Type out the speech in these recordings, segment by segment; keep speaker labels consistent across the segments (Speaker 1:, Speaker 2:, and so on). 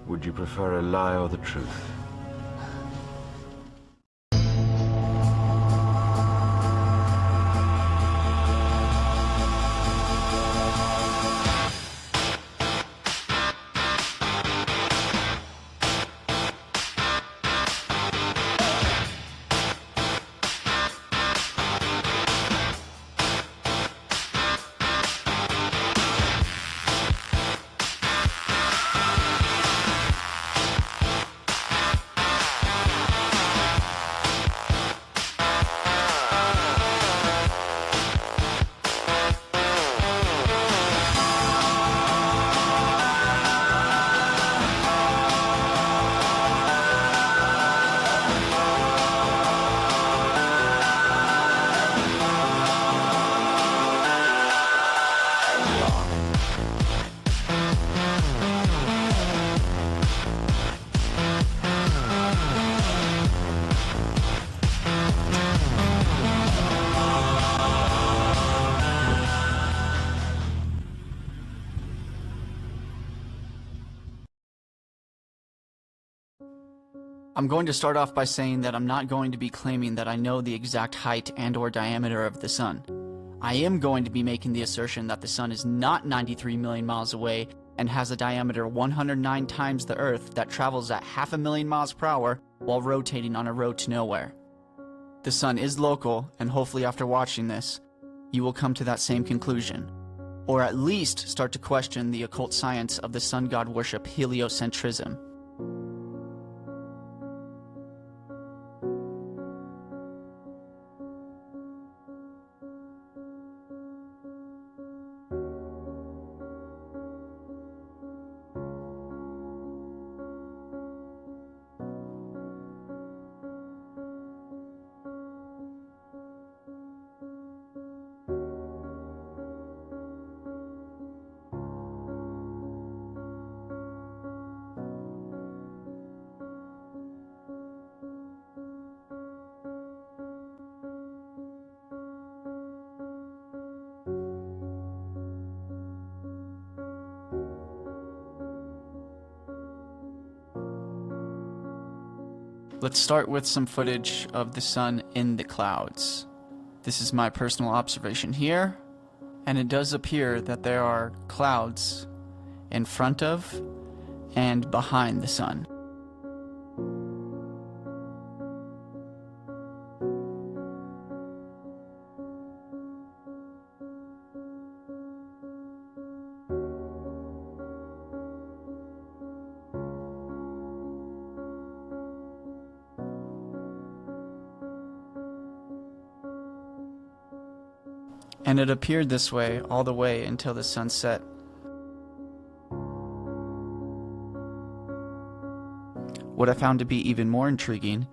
Speaker 1: Would you prefer a lie or the truth?
Speaker 2: I'm going to start off by saying that I'm not going to be claiming that I know the exact height and/or diameter of the sun. I am going to be making the assertion that the sun is not 93 million miles away and has a diameter 109 times the Earth that travels at 500,000 miles per hour while rotating on a road to nowhere. The sun is local, and hopefully after watching this, you will come to that same conclusion, or at least start to question the occult science of the sun god worship heliocentrism. Let's start with some footage of the sun in the clouds. This is my personal observation here, and it does appear that there are clouds in front of and behind the sun. And it appeared this way all the way until the sun set. What I found to be even more intriguing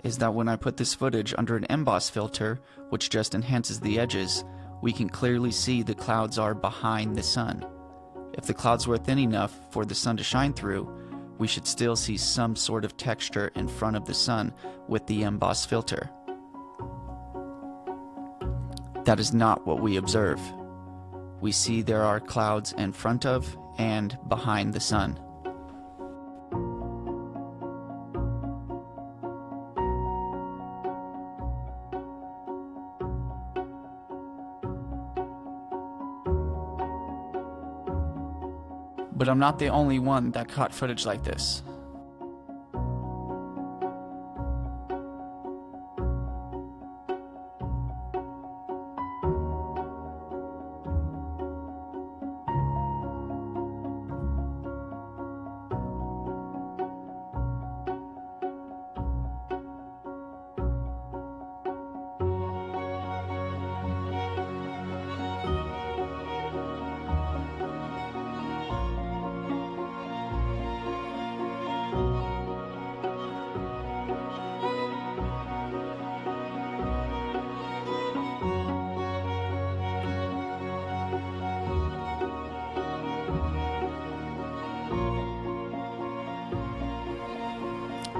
Speaker 2: is that when I put this footage under an emboss filter, which just enhances the edges, we can clearly see the clouds are behind the sun. If the clouds were thin enough for the sun to shine through, we should still see some sort of texture in front of the sun with the emboss filter. That is not what we observe. We see there are clouds in front of and behind the sun. But I'm not the only one that caught footage like this.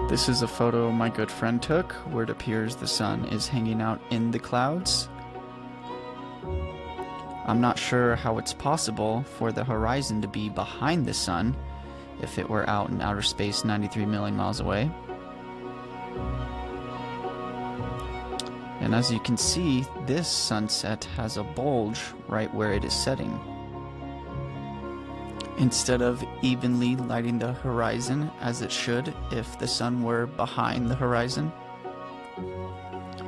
Speaker 2: This is a photo my good friend took where it appears the sun is hanging out in the clouds. I'm not sure how it's possible for the horizon to be behind the sun if it were out in outer space 93 million miles away. And as you can see, this sunset has a bulge right where it is setting. Instead of evenly lighting the horizon as it should if the sun were behind the horizon.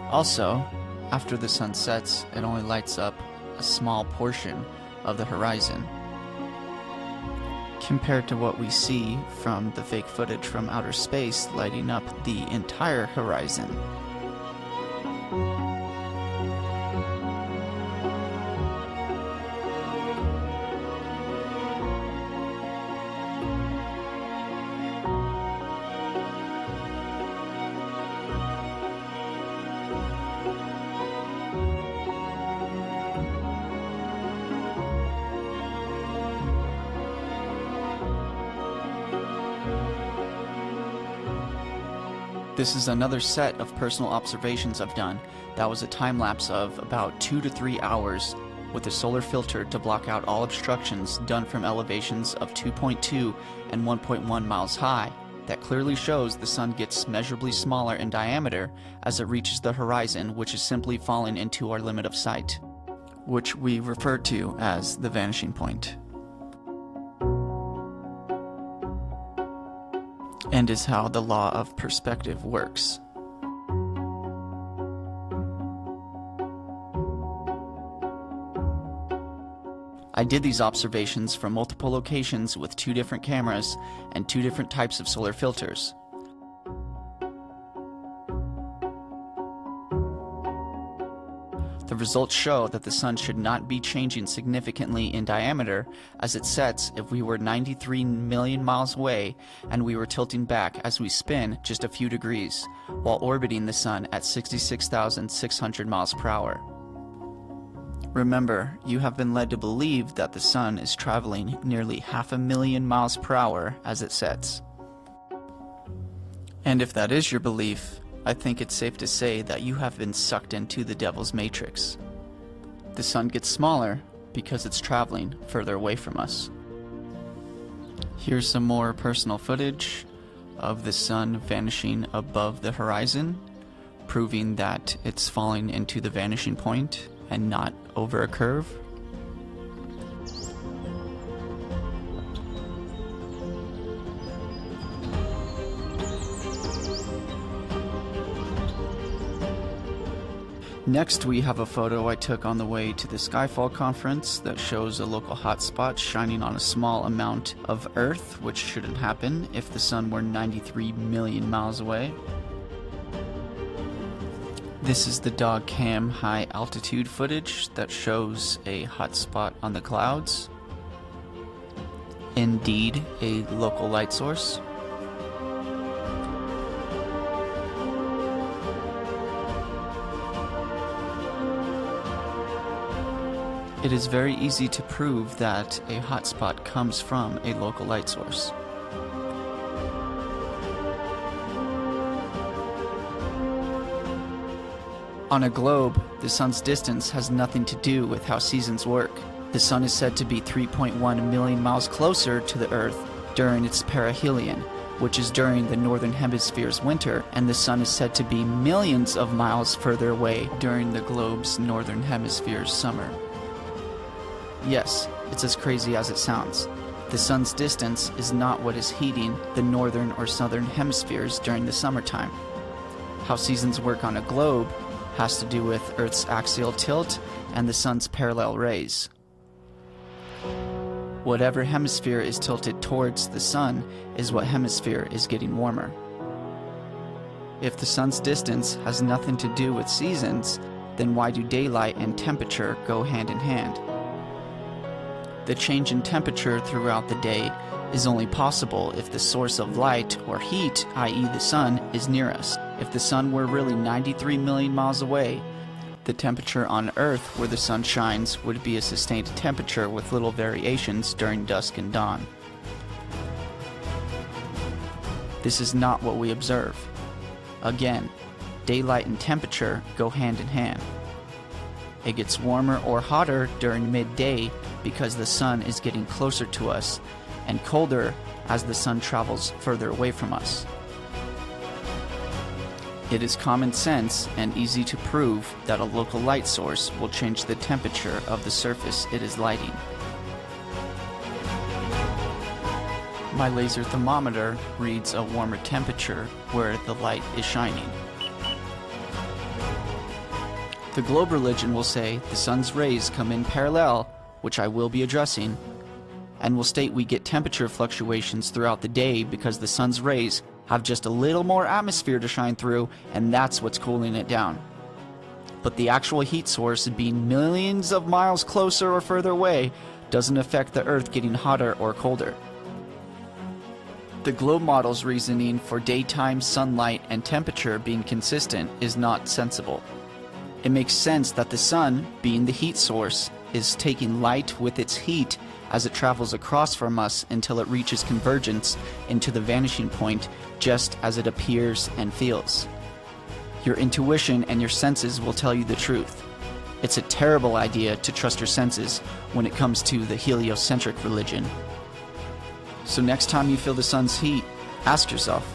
Speaker 2: Also, after the sun sets, it only lights up a small portion of the horizon, compared to what we see from the fake footage from outer space lighting up the entire horizon. This is another set of personal observations I've done. That was a time lapse of about 2 to 3 hours with a solar filter to block out all obstructions done from elevations of 2.2 and 1.1 miles high. That clearly shows the sun gets measurably smaller in diameter as it reaches the horizon, which is simply falling into our limit of sight, which we refer to as the vanishing point, and is how the law of perspective works. I did these observations from multiple locations with 2 different cameras and 2 different types of solar filters. The results show that the sun should not be changing significantly in diameter as it sets if we were 93 million miles away and we were tilting back as we spin just a few degrees, while orbiting the sun at 66,600 miles per hour. Remember, you have been led to believe that the sun is traveling nearly 500,000 miles per hour as it sets. And if that is your belief, I think it's safe to say that you have been sucked into the devil's matrix. The sun gets smaller because it's traveling further away from us. Here's some more personal footage of the sun vanishing above the horizon, proving that it's falling into the vanishing point and not over a curve. Next, we have a photo I took on the way to the Skyfall conference that shows a local hotspot shining on a small amount of Earth, which shouldn't happen if the sun were 93 million miles away. This is the dog cam high altitude footage that shows a hotspot on the clouds. Indeed, a local light source. It is very easy to prove that a hotspot comes from a local light source. On a globe, the sun's distance has nothing to do with how seasons work. The sun is said to be 3.1 million miles closer to the Earth during its perihelion, which is during the northern hemisphere's winter, and the sun is said to be millions of miles further away during the globe's northern hemisphere's summer. Yes, it's as crazy as it sounds. The sun's distance is not what is heating the northern or southern hemispheres during the summertime. How seasons work on a globe has to do with Earth's axial tilt and the sun's parallel rays. Whatever hemisphere is tilted towards the sun is what hemisphere is getting warmer. If the sun's distance has nothing to do with seasons, then why do daylight and temperature go hand in hand? The change in temperature throughout the day is only possible if the source of light or heat, i.e. the sun, is near us. If the sun were really 93 million miles away, the temperature on Earth where the sun shines would be a sustained temperature with little variations during dusk and dawn. This is not what we observe. Again, daylight and temperature go hand in hand. It gets warmer or hotter during midday because the sun is getting closer to us, and colder as the sun travels further away from us. It is common sense and easy to prove that a local light source will change the temperature of the surface it is lighting. My laser thermometer reads a warmer temperature where the light is shining. The globe religion will say the sun's rays come in parallel, which I will be addressing, and will state we get temperature fluctuations throughout the day because the sun's rays have just a little more atmosphere to shine through, and that's what's cooling it down. But the actual heat source being millions of miles closer or further away doesn't affect the Earth getting hotter or colder. The globe model's reasoning for daytime sunlight and temperature being consistent is not sensible. It makes sense that the sun, being the heat source, is taking light with its heat as it travels across from us until it reaches convergence into the vanishing point just as it appears and feels. Your intuition and your senses will tell you the truth. It's a terrible idea to trust your senses when it comes to the heliocentric religion. So next time you feel the sun's heat, ask yourself,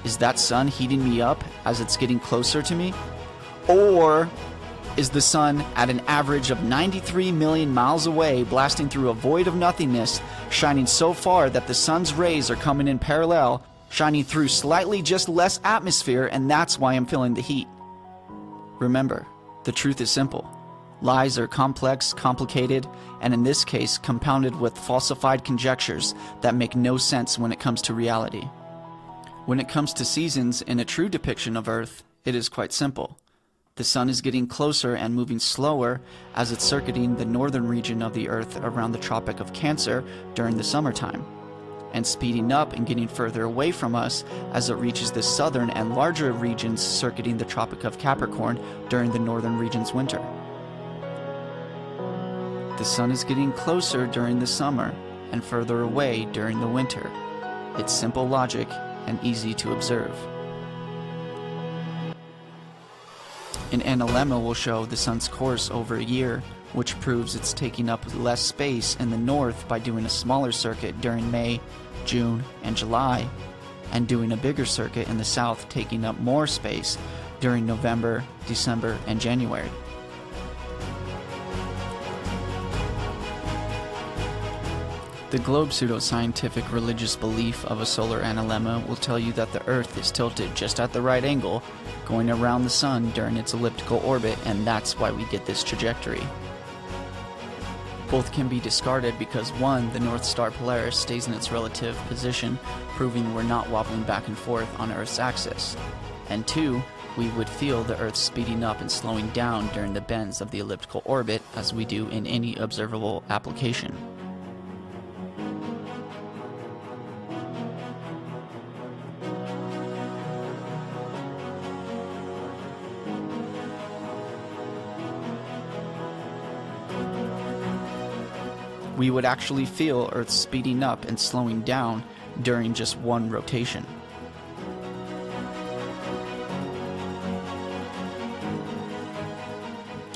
Speaker 2: is that sun heating me up as it's getting closer to me? Or is the sun at an average of 93 million miles away, blasting through a void of nothingness, shining so far that the sun's rays are coming in parallel, shining through slightly just less atmosphere, and that's why I'm feeling the heat? Remember, the truth is simple. Lies are complex, complicated, and in this case, compounded with falsified conjectures that make no sense when it comes to reality. When it comes to seasons in a true depiction of Earth, it is quite simple. The sun is getting closer and moving slower as it's circuiting the northern region of the Earth around the Tropic of Cancer during the summertime, and speeding up and getting further away from us as it reaches the southern and larger regions circuiting the Tropic of Capricorn during the northern region's winter. The sun is getting closer during the summer and further away during the winter. It's simple logic and easy to observe. An analemma will show the sun's course over a year, which proves it's taking up less space in the north by doing a smaller circuit during May, June, and July, and doing a bigger circuit in the south taking up more space during November, December, and January. The globe pseudoscientific religious belief of a solar analemma will tell you that the Earth is tilted just at the right angle, going around the sun during its elliptical orbit, and that's why we get this trajectory. Both can be discarded because 1, the North Star Polaris stays in its relative position, proving we're not wobbling back and forth on Earth's axis, and 2, we would feel the Earth speeding up and slowing down during the bends of the elliptical orbit as we do in any observable application. We would actually feel Earth speeding up and slowing down during just one rotation.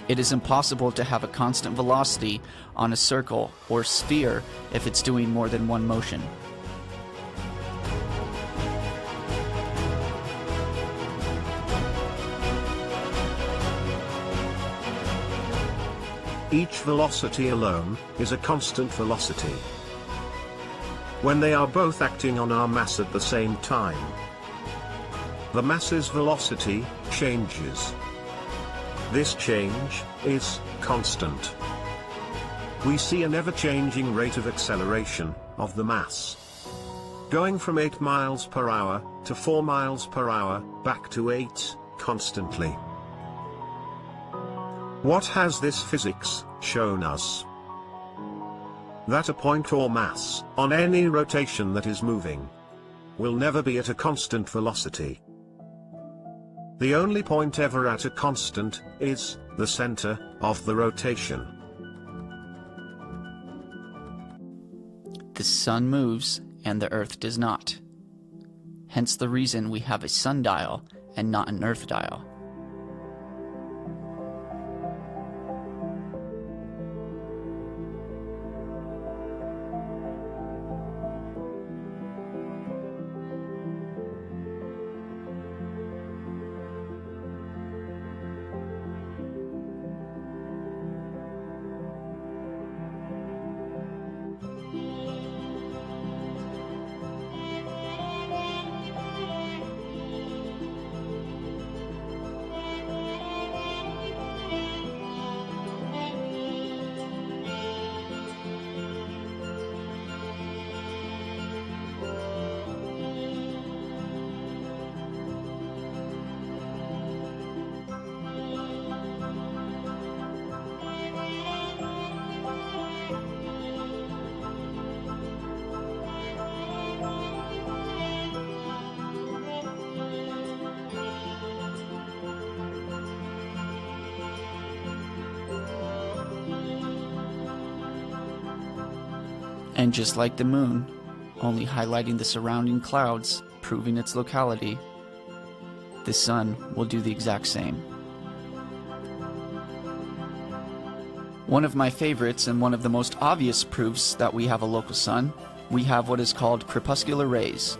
Speaker 2: It is impossible to have a constant velocity on a circle or sphere if it's doing more than one motion.
Speaker 3: Each velocity alone is a constant velocity. When they are both acting on our mass at the same time, the mass's velocity changes. This change is constant. We see an ever-changing rate of acceleration of the mass, going from 8 miles per hour to 4 miles per hour, back to 8, constantly. What has this physics shown us? That a point or mass, on any rotation that is moving, will never be at a constant velocity. The only point ever at a constant is the center of the rotation.
Speaker 2: The sun moves and the Earth does not. Hence the reason we have a sundial and not an Earth dial. And just like the moon, only highlighting the surrounding clouds, proving its locality, the sun will do the exact same. One of my favorites and one of the most obvious proofs that we have a local sun, we have what is called crepuscular rays.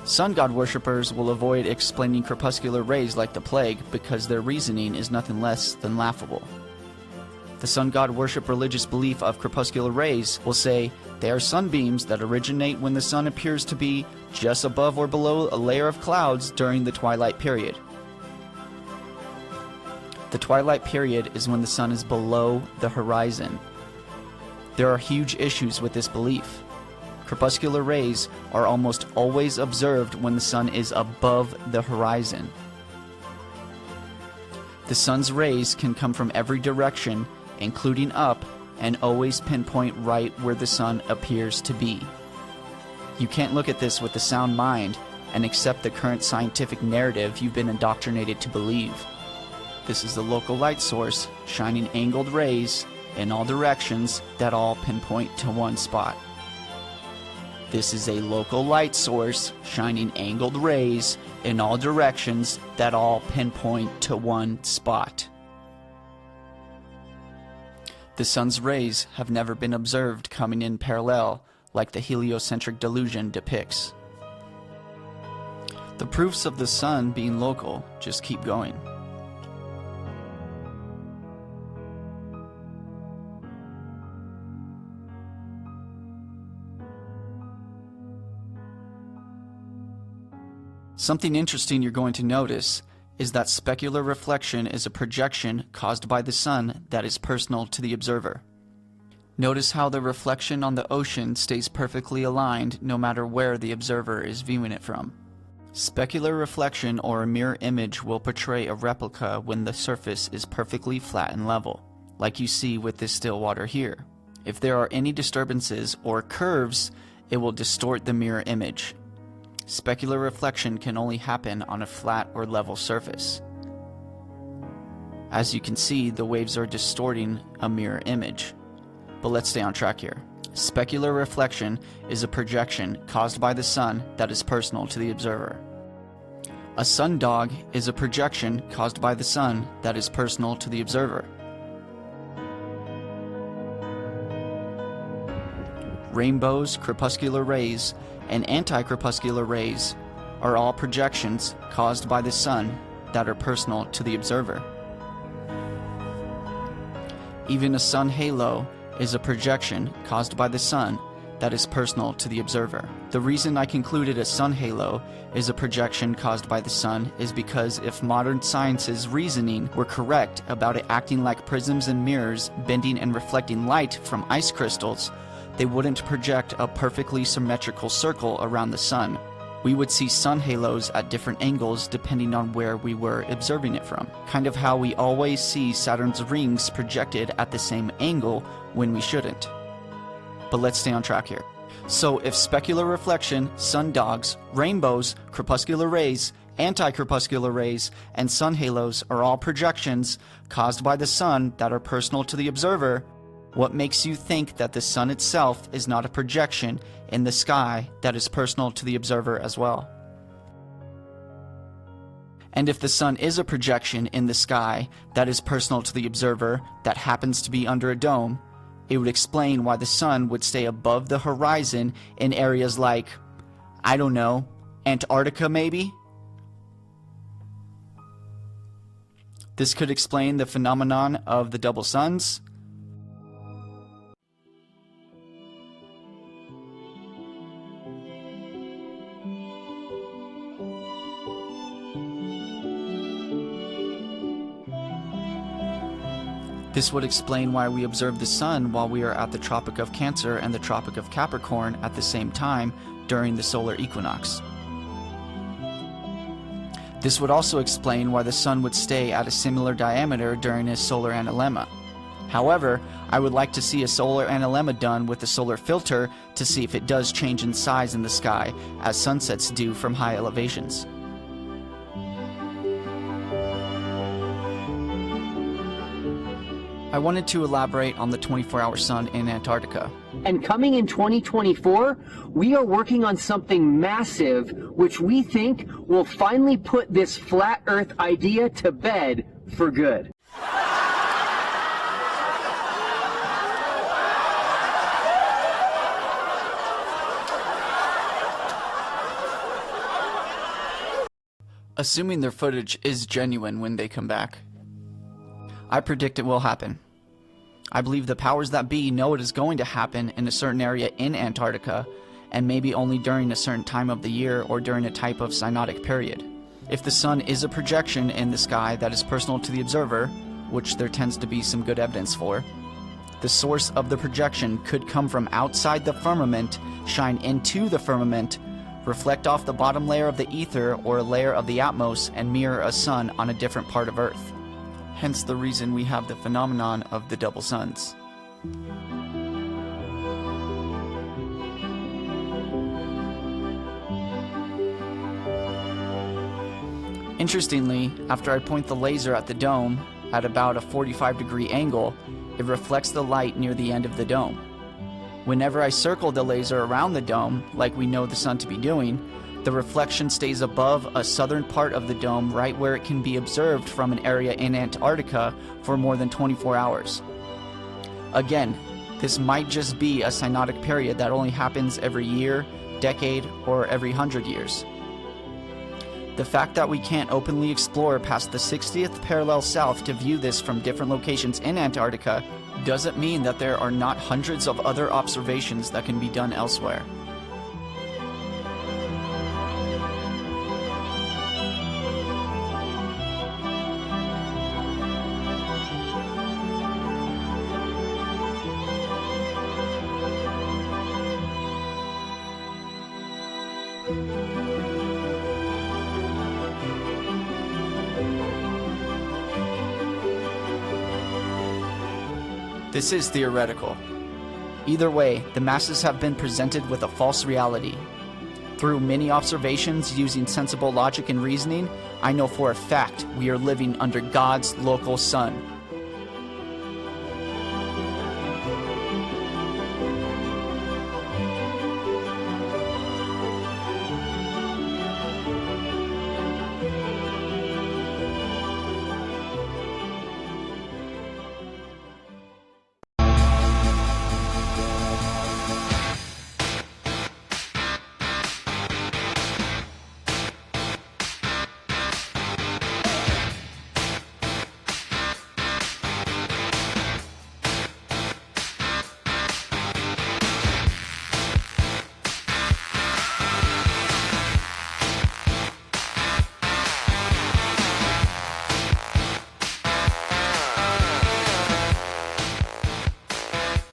Speaker 2: Sun god worshippers will avoid explaining crepuscular rays like the plague because their reasoning is nothing less than laughable. The sun god worship religious belief of crepuscular rays will say they are sunbeams that originate when the sun appears to be just above or below a layer of clouds during the twilight period. The twilight period is when the sun is below the horizon. There are huge issues with this belief. Crepuscular rays are almost always observed when the sun is above the horizon. The sun's rays can come from every direction, including up, and always pinpoint right where the sun appears to be. You can't look at this with a sound mind and accept the current scientific narrative you've been indoctrinated to believe. This is the local light source, shining angled rays in all directions that all pinpoint to one spot. This is a local light source, shining angled rays in all directions that all pinpoint to one spot. The sun's rays have never been observed coming in parallel like the heliocentric delusion depicts. The proofs of the sun being local just keep going. Something interesting you're going to notice is that specular reflection is a projection caused by the sun that is personal to the observer. Notice how the reflection on the ocean stays perfectly aligned no matter where the observer is viewing it from. Specular reflection or a mirror image will portray a replica when the surface is perfectly flat and level, like you see with this still water here. If there are any disturbances or curves, it will distort the mirror image. Specular reflection can only happen on a flat or level surface. As you can see, the waves are distorting a mirror image. But let's stay on track here. Specular reflection is a projection caused by the sun that is personal to the observer. A sundog is a projection caused by the sun that is personal to the observer. Rainbows, crepuscular rays, and anti-crepuscular rays are all projections caused by the sun that are personal to the observer. Even a sun halo is a projection caused by the sun that is personal to the observer. The reason I concluded a sun halo is a projection caused by the sun is because if modern science's reasoning were correct about it acting like prisms and mirrors, bending and reflecting light from ice crystals, they wouldn't project a perfectly symmetrical circle around the sun. We would see sun halos at different angles depending on where we were observing it from. Kind of how we always see Saturn's rings projected at the same angle when we shouldn't. But let's stay on track here. So if specular reflection, sundogs, rainbows, crepuscular rays, anti-crepuscular rays, and sun halos are all projections caused by the sun that are personal to the observer, what makes you think that the sun itself is not a projection in the sky that is personal to the observer as well? And if the sun is a projection in the sky that is personal to the observer that happens to be under a dome, it would explain why the sun would stay above the horizon in areas like, I don't know, Antarctica maybe? This could explain the phenomenon of the double suns. This would explain why we observe the sun while we are at the Tropic of Cancer and the Tropic of Capricorn at the same time during the solar equinox. This would also explain why the sun would stay at a similar diameter during a solar analemma. However, I would like to see a solar analemma done with a solar filter to see if it does change in size in the sky as sunsets do from high elevations. I wanted to elaborate on the 24-hour sun in Antarctica.
Speaker 4: And coming in 2024, we are working on something massive, which we think will finally put this flat Earth idea to bed for good.
Speaker 2: Assuming their footage is genuine when they come back, I predict it will happen. I believe the powers that be know it is going to happen in a certain area in Antarctica, and maybe only during a certain time of the year or during a type of synodic period. If the sun is a projection in the sky that is personal to the observer, which there tends to be some good evidence for, the source of the projection could come from outside the firmament, shine into the firmament, reflect off the bottom layer of the ether or a layer of the atmos, and mirror a sun on a different part of Earth. Hence the reason we have the phenomenon of the double suns. Interestingly, after I point the laser at the dome at about a 45-degree angle, it reflects the light near the end of the dome. Whenever I circle the laser around the dome, like we know the sun to be doing, the reflection stays above a southern part of the dome right where it can be observed from an area in Antarctica for more than 24 hours. Again, this might just be a synodic period that only happens every year, decade, or every 100 years. The fact that we can't openly explore past the 60th parallel south to view this from different locations in Antarctica doesn't mean that there are not hundreds of other observations that can be done elsewhere. This is theoretical. Either way, the masses have been presented with a false reality. Through many observations using sensible logic and reasoning, I know for a fact we are living under God's local sun,